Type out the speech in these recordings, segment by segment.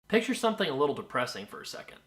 Picture something a little depressing for a second.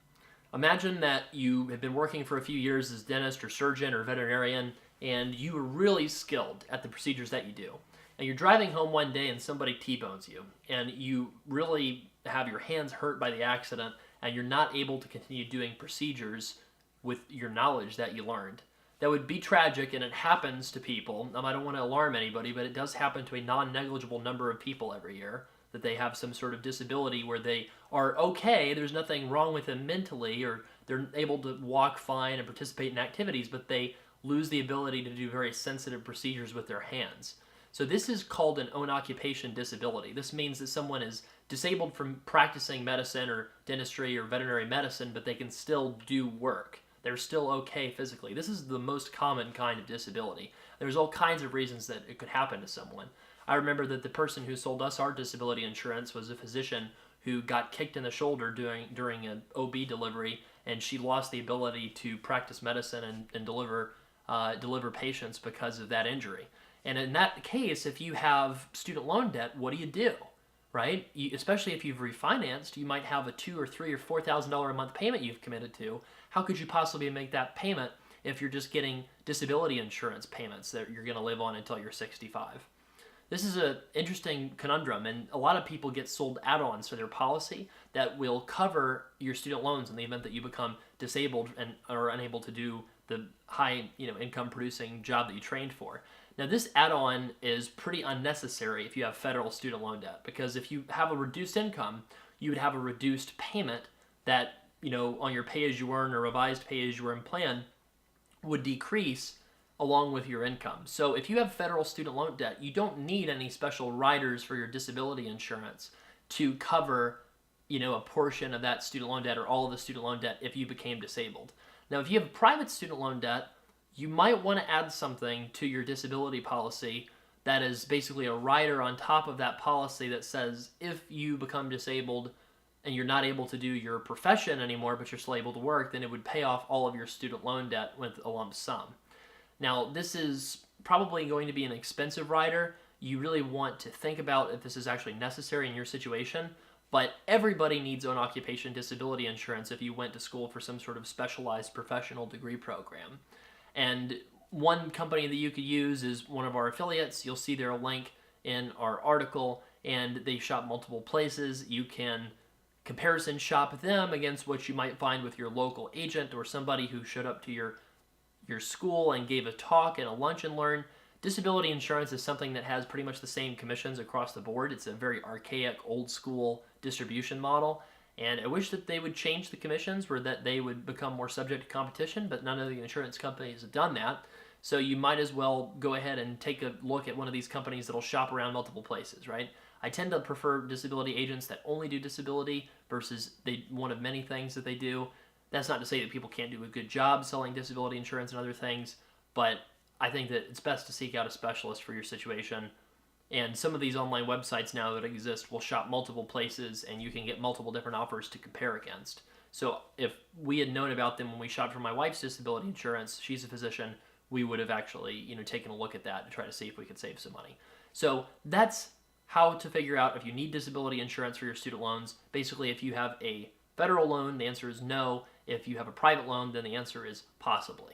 Imagine that you have been working for a few years as dentist or surgeon or veterinarian, and you are really skilled at the procedures that you do. And you're driving home one day and somebody T-bones you, and you really have your hands hurt by the accident, and you're not able to continue doing procedures with your knowledge that you learned. That would be tragic, and it happens to people. I don't want to alarm anybody, but it does happen to a non-negligible number of people every year that they have some sort of disability where they are okay, there's nothing wrong with them mentally, or they're able to walk fine and participate in activities, but they lose the ability to do very sensitive procedures with their hands. So this is called an own occupation disability. This means that someone is disabled from practicing medicine or dentistry or veterinary medicine, but they can still do work. They're still okay physically. This is the most common kind of disability. There's all kinds of reasons that it could happen to someone. I remember that the person who sold us our disability insurance was a physician who got kicked in the shoulder during an OB delivery, and she lost the ability to practice medicine and deliver patients because of that injury. And in that case, if you have student loan debt, what do? Right? Especially if you've refinanced, you might have a $2,000 or $3,000 or $4,000 a month payment you've committed to. How could you possibly make that payment if you're just getting disability insurance payments that you're going to live on until you're 65? This is an interesting conundrum, and a lot of people get sold add-ons for their policy that will cover your student loans in the event that you become disabled and are unable to do the high, income producing job that you trained for. Now, this add-on is pretty unnecessary if you have federal student loan debt, because if you have a reduced income, you would have a reduced payment that, on your pay-as-you-earn or revised pay-as-you-earn plan would decrease along with your income. So if you have federal student loan debt, you don't need any special riders for your disability insurance to cover, a portion of that student loan debt or all of the student loan debt if you became disabled. Now, if you have private student loan debt, you might want to add something to your disability policy that is basically a rider on top of that policy that says if you become disabled and you're not able to do your profession anymore, but you're still able to work, then it would pay off all of your student loan debt with a lump sum. Now, this is probably going to be an expensive rider. You really want to think about if this is actually necessary in your situation, but everybody needs own occupation disability insurance if you went to school for some sort of specialized professional degree program. And one company that you could use is one of our affiliates. You'll see their link in our article, and they shop multiple places. You can comparison shop them against what you might find with your local agent or somebody who showed up to your school and gave a talk and a lunch and learn. Disability insurance is something that has pretty much the same commissions across the board. It's a very archaic, old school distribution model, and I wish that they would change the commissions or that they would become more subject to competition, but none of the insurance companies have done that. So you might as well go ahead and take a look at one of these companies that'll shop around multiple places, right? I tend to prefer disability agents that only do disability versus one of many things that they do. That's not to say that people can't do a good job selling disability insurance and other things, but I think that it's best to seek out a specialist for your situation. And some of these online websites now that exist will shop multiple places, and you can get multiple different offers to compare against. So if we had known about them when we shopped for my wife's disability insurance, she's a physician, we would have actually, taken a look at that to try to see if we could save some money. So that's how to figure out if you need disability insurance for your student loans. Basically, if you have a federal loan, the answer is no. If you have a private loan, then the answer is possibly.